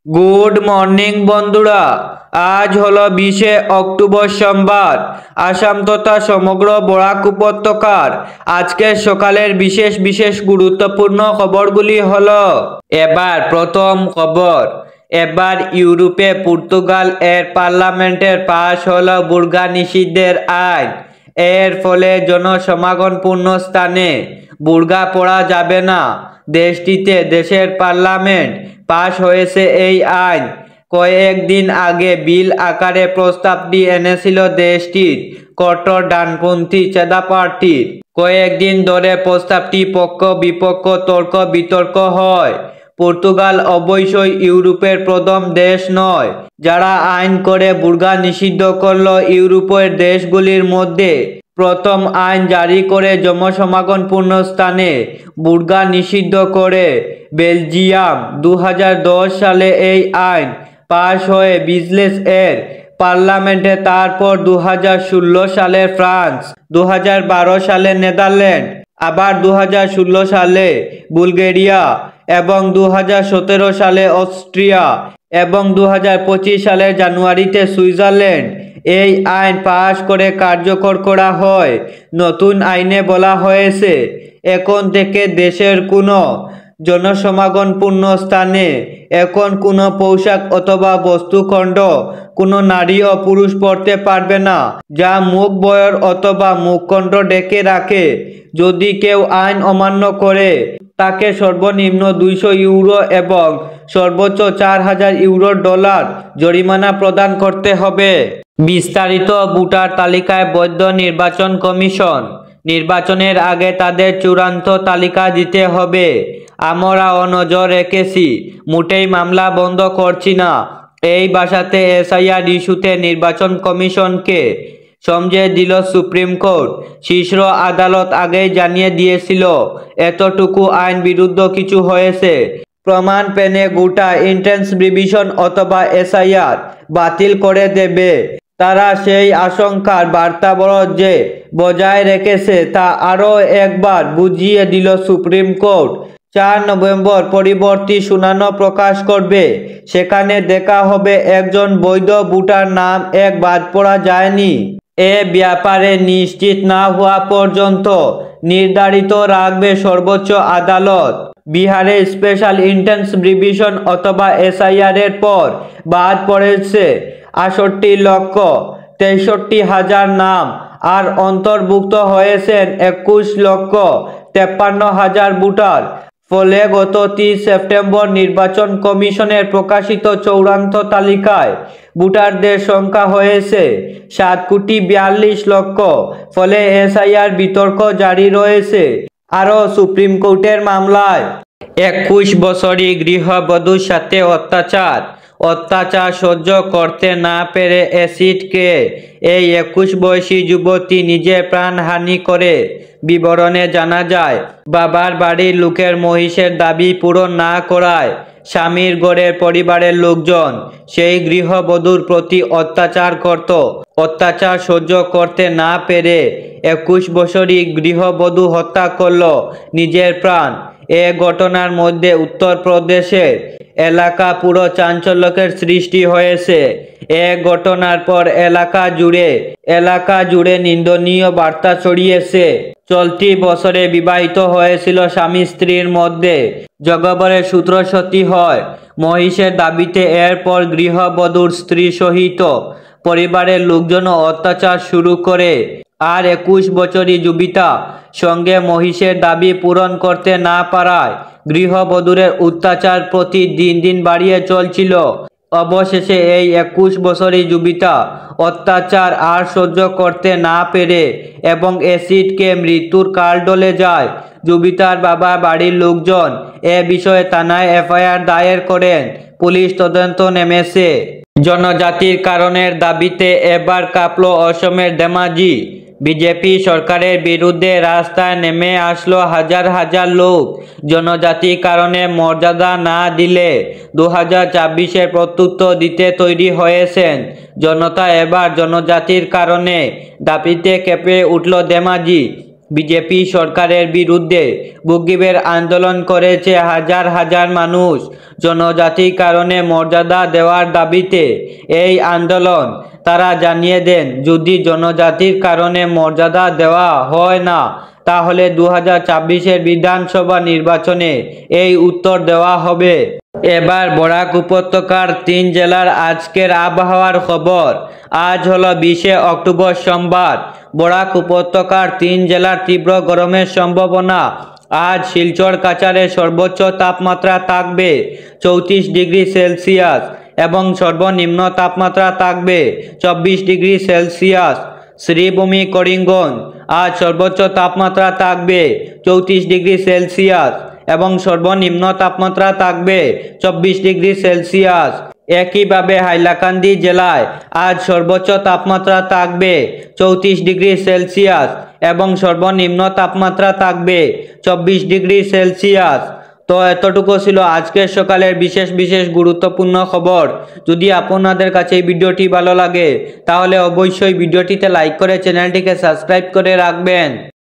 Good morning বন্ধুরা। আজ হলো 20শে অক্টোবর সোমবার। আসাম তথা সমগ্র বরাক উপত্যকার আজকের সকালের বিশেষ বিশেষ গুরুত্বপূর্ণ খবরগুলি হলো। এবার প্রথম খবর। এবার ইউরোপে পর্তুগাল এর পার্লামেন্টের পাশ হলো বুর্কা নিষিদ্ধের আইন। এর ফলে জনসমাগমপূর্ণ স্থানে বুর্কা পরা যাবে না। দেশের পার্লামেন্ট পাশ হয়েছে এই আইন। কয়েকদিন আগে বিল আকারে প্রস্তাবটি এনেছিল দেশটির কট্টর ডানপন্থী চেদা পার্টি। কয়েকদিন ধরে প্রস্তাবটি পক্ষ বিপক্ষ তর্ক বিতর্ক হয়। পর্তুগাল অবশ্যই ইউরোপের প্রথম দেশ নয় যারা আইন করে বুর্কা নিষিদ্ধ করল। ইউরোপের দেশগুলির মধ্যে প্রথম আইন জারি করে জনসমাগমপূর্ণ স্থানে বুর্কা নিষিদ্ধ করে বেলজিয়াম। 2010 সালে এই আইন পাশ হয়ে বিজলেস এর পার্লামেন্টে, তারপর 2016 সালে ফ্রান্স, 2012 সালে নেদারল্যান্ড, আবার 2016 সালে বুলগেরিয়া এবং 2017 সালে অস্ট্রিয়া এবং 2025 সালের জানুয়ারিতে সুইজারল্যান্ড এই আইন পাশ করে কার্যকর করা হয়। নতুন আইনে বলা হয়েছে এখন থেকে দেশের কোনো জনসমাগমপূর্ণ স্থানে এখন কোনো পোশাক অথবা বস্তুখণ্ড কোনো নারী ও পুরুষ পরতে পারবে না যা মুখ বয়র অথবা মুখখণ্ড ঢেকে রাখে। যদি কেউ আইন অমান্য করে তাকে সর্বনিম্ন 200 ইউরো এবং সর্বোচ্চ 4000 ইউরো জরিমানা প্রদান করতে হবে। বিস্তারিত ভোটার তালিকায় বৈধ নির্বাচন কমিশন। নির্বাচনের আগে তাদের চূড়ান্ত তালিকা দিতে হবে। আমরাও নজর রেখেছি, মোটেই মামলা বন্ধ করছি না। এই ভাষাতে এসআইআর ইস্যুতে নির্বাচন কমিশনকে সমঝে দিল সুপ্রিম কোর্ট। শীর্ষ আদালত আগেই জানিয়ে দিয়েছিল এতটুকু আইন বিরুদ্ধ কিছু হয়েছে প্রমাণ পেনে গোটা ইন্টেন্স রিভিশন অথবা এসআইআর বাতিল করে দেবে। তারা সেই আশঙ্কার বার্তাবরণ যে বজায় রেখেছে তা আরও একবার বুঝিয়ে দিল সুপ্রিম কোর্ট। 4 নভেম্বর পরবর্তী শুনানি প্রকাশ করবে। সেখানে দেখা হবে একজন বৈধ ভোটার নাম এক বাদ পড়া যায়নি এ ব্যাপারে নিশ্চিত না হওয়া পর্যন্ত নির্ধারিত রাখবে সর্বোচ্চ আদালত। বিহারে স্পেশাল ইন্টেন্স রিভিশন অথবা এসআইআর এর পর বাদ পড়েছে 68,63,000 নাম আর অন্তর্ভুক্ত হয়েছেন 21,53,000 ভোটার। ফলে গত 30 সেপ্টেম্বর নির্বাচন কমিশনের প্রকাশিত চূড়ান্ত তালিকায় ভোটারদের সংখ্যা হয়েছে 7,42,00,000। ফলে এসআইআর বিতর্ক জারি রয়েছে। আরও সুপ্রিম কোর্টের মামলায় 21 বছরই গৃহবধূর সাথে অত্যাচার সহ্য করতে না পেরে অ্যাসিডকে এই 21 বয়সী যুবতী নিজের প্রাণহানি করে। বিবরণে জানা যায়, বাবার বাড়ির লোকের মহিষের দাবি পূরণ না করায় স্বামীর ঘরের পরিবারের লোকজন সেই গৃহবধূর প্রতি অত্যাচার করত। অত্যাচার সহ্য করতে না পেরে 21 বছরই গৃহবধূ হত্যা করল নিজের প্রাণ। এ ঘটনার মধ্যে উত্তরপ্রদেশের এলাকা পুরো চাঞ্চল্যের সৃষ্টি হয়েছে। এ ঘটনার পর এলাকা জুড়ে নিন্দনীয় বার্তা ছড়িয়েছে। চলতি বছরে বিবাহিত হয়েছিল স্বামী স্ত্রীর মধ্যে জগবরের সূত্রসতী হয় মহিষের দাবিতে। এরপর গৃহবধূর স্ত্রী সহিত পরিবারের লোকজন অত্যাচার শুরু করে। আর 21 বছরই যুবিতা সঙ্গে মহিষের দাবি পূরণ করতে না পারায় গৃহবধূরের অত্যাচার প্রতি দিন বাড়িয়ে চলছিল। অবশেষে এই 21 বছরই যুবিতা অত্যাচার আর সহ্য করতে না পেরে এবং অ্যাসিডকে মৃত্যুর কালডলে যায়। যুবিতার বাবা বাড়ির লোকজন এ বিষয়ে থানায় এফআইআর দায়ের করেন। পুলিশ তদন্ত নেমেছে। জনজাতির কারণের দাবিতে এবার কাঁপল অসমের ধেমাজি। বিজেপি সরকারের বিরুদ্ধে রাস্তায় নেমে আসলো হাজার হাজার লোক। জনজাতি কারণে মর্যাদা না দিলে 2024-এর প্রত্যুত্তর দিতে তৈরি হয়েছেন জনতা। এবার জনজাতির কারণে দাবিতে কেঁপে উঠল ধেমাজি। বিজেপি সরকারের বিরুদ্ধে বুকগিবের আন্দোলন করেছে হাজার হাজার মানুষ। জনজাতির কারণে মর্যাদা দেওয়ার দাবিতে এই আন্দোলন। তারা জানিয়ে দেন, যদি জনজাতির কারণে মর্যাদা দেওয়া হয় না, তাহলে 2024-এর বিধানসভা নির্বাচনে এই উত্তর দেওয়া হবে। এবার বরাক উপত্যকার 3 জেলার আজকের আবহাওয়ার খবর। আজ হলো 20 অক্টোবর সোমবার। বরাক উপত্যকার 3 জেলার তীব্র গরমের সম্ভাবনা। আজ শিলচর কাছাড়ে সর্বোচ্চ তাপমাত্রা থাকবে 34 ডিগ্রি সেলসিয়াস এবং সর্বনিম্ন তাপমাত্রা থাকবে 24 ডিগ্রি সেলসিয়াস। শ্রীভূমি করিমগঞ্জ আজ সর্বোচ্চ তাপমাত্রা থাকবে 34 ডিগ্রি সেলসিয়াস এবং সর্বনিম্ন তাপমাত্রা থাকবে 24 ডিগ্রি সেলসিয়াস। একইভাবে হাইলাকান্দি জেলায় আজ সর্বোচ্চ তাপমাত্রা থাকবে 34 ডিগ্রি সেলসিয়াস এবং সর্বনিম্ন তাপমাত্রা থাকবে 24 ডিগ্রি সেলসিয়াস। তো এতটুকু ছিল আজকের সকালের বিশেষ বিশেষ গুরুত্বপূর্ণ খবর। যদি আপনাদের কাছে এই ভিডিওটি ভালো লাগে তাহলে অবশ্যই ভিডিওটিতে লাইক করে চ্যানেলটিকে সাবস্ক্রাইব করে রাখবেন।